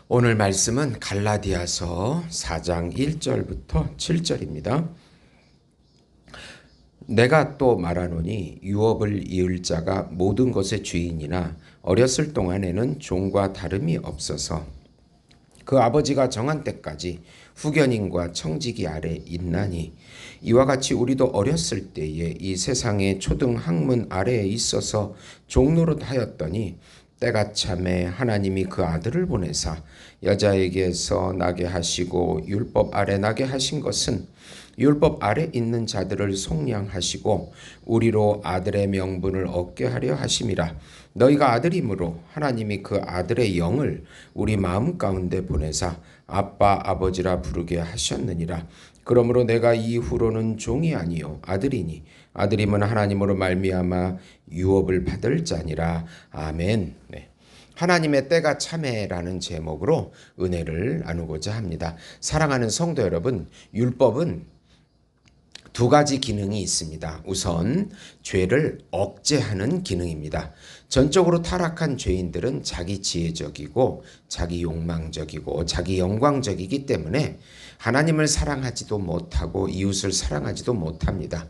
오늘 말씀은 갈라디아서 4장 1절부터 7절입니다. 내가 또 말하노니 유업을 이을 자가 모든 것의 주인이나 어렸을 동안에는 종과 다름이 없어서 그 아버지가 정한 때까지 후견인과 청지기 아래 있나니 이와 같이 우리도 어렸을 때에 이 세상의 초등 학문 아래에 있어서 종노릇 하였더니 때가 참에 하나님이 그 아들을 보내사 여자에게서 나게 하시고 율법 아래 나게 하신 것은 율법 아래 있는 자들을 속량하시고 우리로 아들의 명분을 얻게 하려 하심이라. 너희가 아들이므로 하나님이 그 아들의 영을 우리 마음 가운데 보내사 아빠 아버지라 부르게 하셨느니라. 그러므로 내가 이후로는 종이 아니요 아들이니 아들임은 하나님으로 말미암아 유업을 받을 자니라. 아멘. 네. 하나님의 때가 참에라는 제목으로 은혜를 나누고자 합니다. 사랑하는 성도 여러분, 율법은 두 가지 기능이 있습니다. 우선 죄를 억제하는 기능입니다. 전적으로 타락한 죄인들은 자기 지혜적이고 자기 욕망적이고 자기 영광적이기 때문에 하나님을 사랑하지도 못하고 이웃을 사랑하지도 못합니다.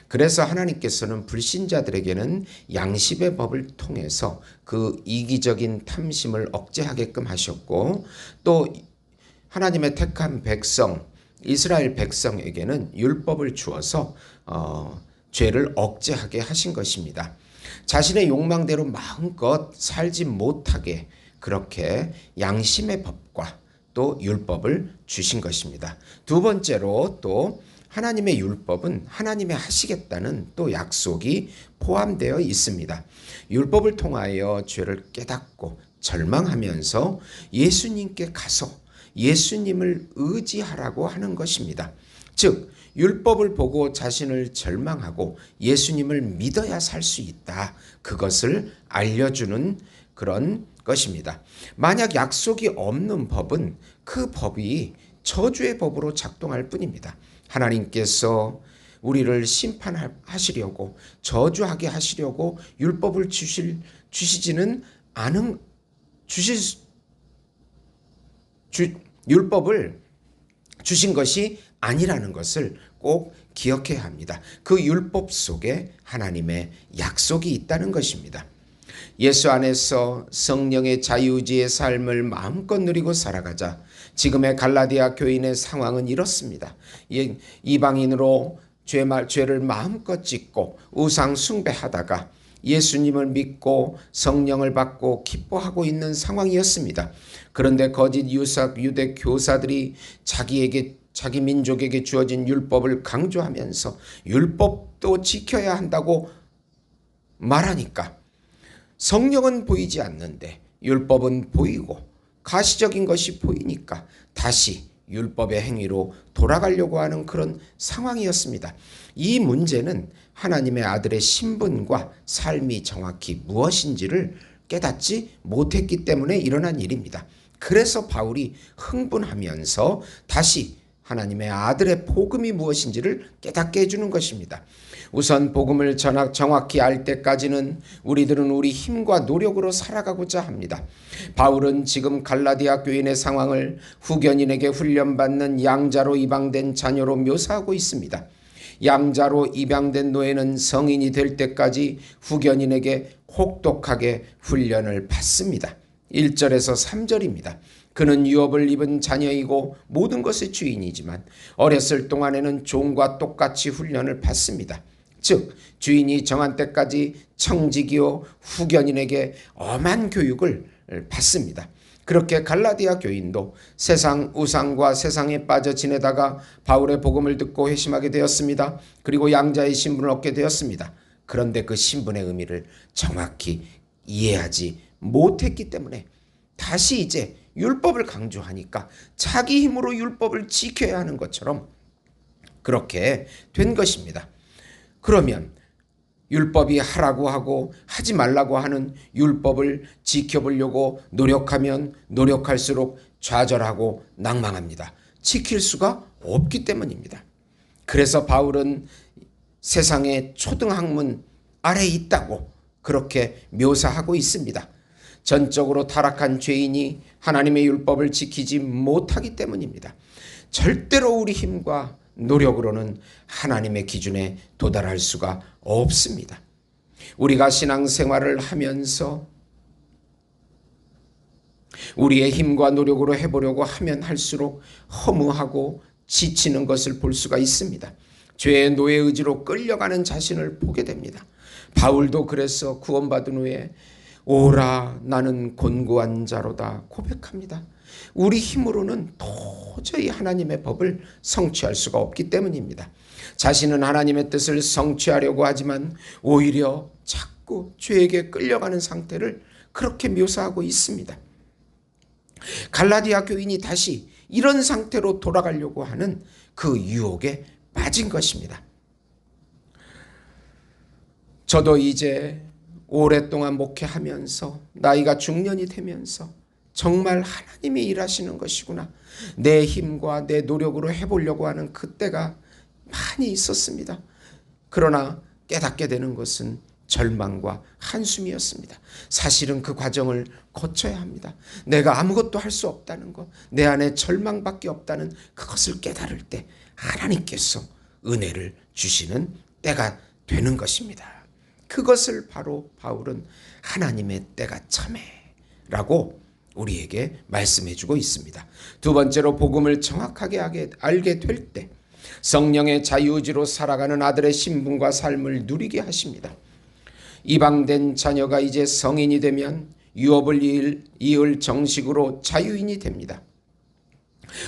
그래서 하나님께서는 불신자들에게는 양심의 법을 통해서 그 이기적인 탐심을 억제하게끔 하셨고, 또 하나님의 택한 백성 이스라엘 백성에게는 율법을 주어서 죄를 억제하게 하신 것입니다. 자신의 욕망대로 마음껏 살지 못하게 그렇게 양심의 법과 또 율법을 주신 것입니다. 두 번째로 또 하나님의 율법은 하나님의 하시겠다는 또 약속이 포함되어 있습니다. 율법을 통하여 죄를 깨닫고 절망하면서 예수님께 가서 예수님을 의지하라고 하는 것입니다. 즉 율법을 보고 자신을 절망하고 예수님을 믿어야 살 수 있다. 그것을 알려주는 그런 것입니다. 만약 약속이 없는 법은 그 법이 저주의 법으로 작동할 뿐입니다. 하나님께서 우리를 심판하시려고 저주하게 하시려고 율법을 주시지는 않은 율법을 주신 것이 아니라는 것을 꼭 기억해야 합니다. 그 율법 속에 하나님의 약속이 있다는 것입니다. 예수 안에서 성령의 자유의지의 삶을 마음껏 누리고 살아가자. 지금의 갈라디아 교인의 상황은 이렇습니다. 이방인으로 죄를 마음껏 짓고 우상 숭배하다가 예수님을 믿고 성령을 받고 기뻐하고 있는 상황이었습니다. 그런데 거짓 유대 교사들이 자기 민족에게 주어진 율법을 강조하면서 율법도 지켜야 한다고 말하니까 성령은 보이지 않는데 율법은 보이고 가시적인 것이 보이니까 다시 율법의 행위로 돌아가려고 하는 그런 상황이었습니다. 이 문제는 하나님의 아들의 신분과 삶이 정확히 무엇인지를 깨닫지 못했기 때문에 일어난 일입니다. 그래서 바울이 흥분하면서 다시 하나님의 아들의 복음이 무엇인지를 깨닫게 해주는 것입니다. 우선 복음을 정확히 알 때까지는 우리들은 우리 힘과 노력으로 살아가고자 합니다. 바울은 지금 갈라디아 교인의 상황을 후견인에게 훈련받는 양자로 입양된 자녀로 묘사하고 있습니다. 양자로 입양된 노예는 성인이 될 때까지 후견인에게 혹독하게 훈련을 받습니다. 1절에서 3절입니다. 그는 유업을 입은 자녀이고 모든 것의 주인이지만 어렸을 동안에는 종과 똑같이 훈련을 받습니다. 즉 주인이 정한 때까지 청지기요 후견인에게 엄한 교육을 받습니다. 그렇게 갈라디아 교인도 세상 우상과 세상에 빠져 지내다가 바울의 복음을 듣고 회심하게 되었습니다. 그리고 양자의 신분을 얻게 되었습니다. 그런데 그 신분의 의미를 정확히 이해하지 못했기 때문에 다시 이제 율법을 강조하니까 자기 힘으로 율법을 지켜야 하는 것처럼 그렇게 된 것입니다. 그러면 율법이 하라고 하고 하지 말라고 하는 율법을 지켜보려고 노력하면 노력할수록 좌절하고 낭망합니다. 지킬 수가 없기 때문입니다. 그래서 바울은 세상의 초등학문 아래에 있다고 그렇게 묘사하고 있습니다. 전적으로 타락한 죄인이 하나님의 율법을 지키지 못하기 때문입니다. 절대로 우리 힘과 노력으로는 하나님의 기준에 도달할 수가 없습니다. 우리가 신앙생활을 하면서 우리의 힘과 노력으로 해보려고 하면 할수록 허무하고 지치는 것을 볼 수가 있습니다. 죄의 노예 의지로 끌려가는 자신을 보게 됩니다. 바울도 그래서 구원받은 후에 오라 나는 곤고한 자로다 고백합니다. 우리 힘으로는 도저히 하나님의 법을 성취할 수가 없기 때문입니다. 자신은 하나님의 뜻을 성취하려고 하지만 오히려 자꾸 죄에게 끌려가는 상태를 그렇게 묘사하고 있습니다. 갈라디아 교인이 다시 이런 상태로 돌아가려고 하는 그 유혹에 빠진 것입니다. 저도 이제 오랫동안 목회하면서 나이가 중년이 되면서 정말 하나님이 일하시는 것이구나. 내 힘과 내 노력으로 해보려고 하는 그때가 많이 있었습니다. 그러나 깨닫게 되는 것은 절망과 한숨이었습니다. 사실은 그 과정을 거쳐야 합니다. 내가 아무것도 할 수 없다는 것, 내 안에 절망밖에 없다는 그것을 깨달을 때 하나님께서 은혜를 주시는 때가 되는 것입니다. 그것을 바로 바울은 하나님의 때가 참해라고 우리에게 말씀해 주고 있습니다. 두 번째로 복음을 정확하게 알게 될 때 성령의 자유의지로 살아가는 아들의 신분과 삶을 누리게 하십니다. 이방된 자녀가 이제 성인이 되면 유업을 이을 정식으로 자유인이 됩니다.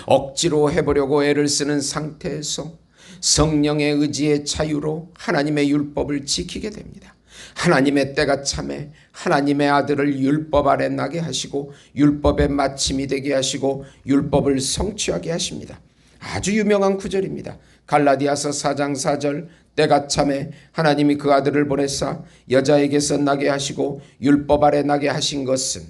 억지로 해보려고 애를 쓰는 상태에서 성령의 의지의 자유로 하나님의 율법을 지키게 됩니다. 하나님의 때가 참해 하나님의 아들을 율법 아래 나게 하시고 율법의 마침이 되게 하시고 율법을 성취하게 하십니다. 아주 유명한 구절입니다. 갈라디아서 4장 4절 때가 참해 하나님이 그 아들을 보내사 여자에게서 나게 하시고 율법 아래 나게 하신 것은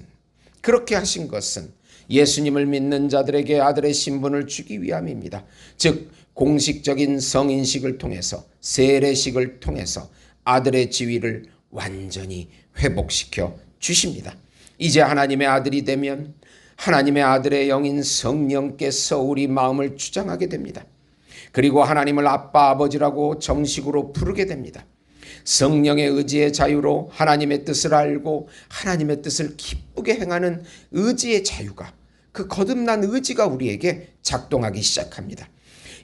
그렇게 하신 것은 예수님을 믿는 자들에게 아들의 신분을 주기 위함입니다. 즉 공식적인 성인식을 통해서 세례식을 통해서 아들의 지위를 완전히 회복시켜 주십니다. 이제 하나님의 아들이 되면 하나님의 아들의 영인 성령께서 우리 마음을 주장하게 됩니다. 그리고 하나님을 아빠 아버지라고 정식으로 부르게 됩니다. 성령의 의지의 자유로 하나님의 뜻을 알고 하나님의 뜻을 기쁘게 행하는 의지의 자유가 그 거듭난 의지가 우리에게 작동하기 시작합니다.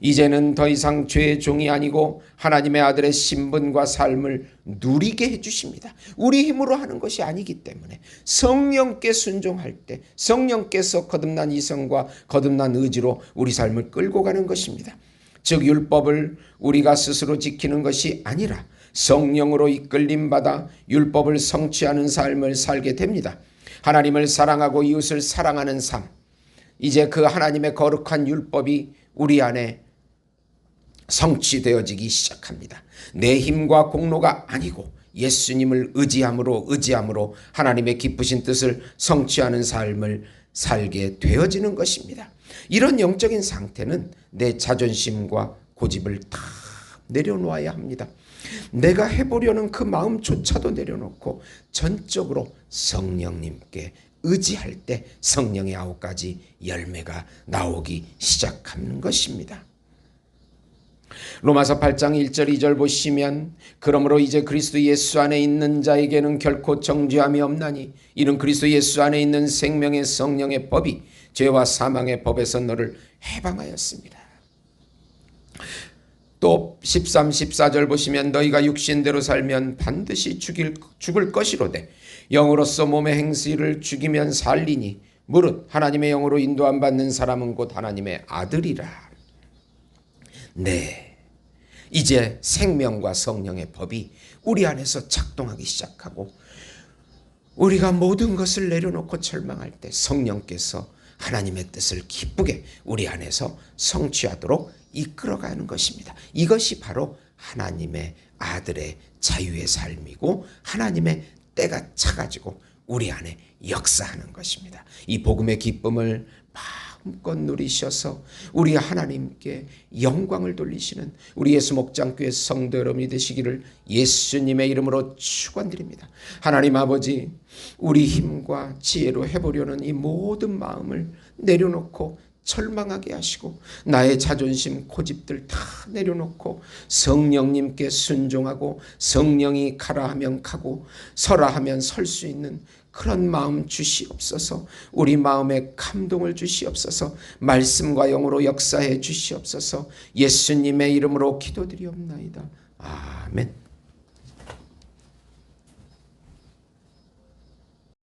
이제는 더 이상 죄의 종이 아니고 하나님의 아들의 신분과 삶을 누리게 해주십니다. 우리 힘으로 하는 것이 아니기 때문에 성령께 순종할 때 성령께서 거듭난 이성과 거듭난 의지로 우리 삶을 끌고 가는 것입니다. 즉 율법을 우리가 스스로 지키는 것이 아니라 성령으로 이끌림 받아 율법을 성취하는 삶을 살게 됩니다. 하나님을 사랑하고 이웃을 사랑하는 삶, 이제 그 하나님의 거룩한 율법이 우리 안에 성취되어지기 시작합니다. 내 힘과 공로가 아니고 예수님을 의지함으로 하나님의 기쁘신 뜻을 성취하는 삶을 살게 되어지는 것입니다. 이런 영적인 상태는 내 자존심과 고집을 다 내려놓아야 합니다. 내가 해보려는 그 마음조차도 내려놓고 전적으로 성령님께 의지할 때 성령의 9가지 열매가 나오기 시작하는 것입니다. 로마서 8장 1절 2절 보시면 그러므로 이제 그리스도 예수 안에 있는 자에게는 결코 정죄함이 없나니 이는 그리스도 예수 안에 있는 생명의 성령의 법이 죄와 사망의 법에서 너를 해방하였습니다. 또 13, 14절 보시면 너희가 육신대로 살면 반드시 죽을 것이로되 영으로서 몸의 행실을 죽이면 살리니 무릇 하나님의 영으로 인도함 받는 사람은 곧 하나님의 아들이라. 네, 이제 생명과 성령의 법이 우리 안에서 작동하기 시작하고 우리가 모든 것을 내려놓고 절망할 때 성령께서 하나님의 뜻을 기쁘게 우리 안에서 성취하도록 이끌어가는 것입니다. 이것이 바로 하나님의 아들의 자유의 삶이고 하나님의 때가 차가지고 우리 안에 역사하는 것입니다. 이 복음의 기쁨을 막 마음껏 누리셔서 우리 하나님께 영광을 돌리시는 우리 예수 목장교회 성도 여러분이 되시기를 예수님의 이름으로 축원드립니다. 하나님 아버지, 우리 힘과 지혜로 해보려는 이 모든 마음을 내려놓고 절망하게 하시고 나의 자존심 고집들 다 내려놓고 성령님께 순종하고 성령이 가라 하면 가고 서라 하면 설 수 있는 그런 마음 주시옵소서. 우리 마음에 감동을 주시옵소서. 말씀과 영으로 역사해 주시옵소서. 예수님의 이름으로 기도드리옵나이다. 아멘.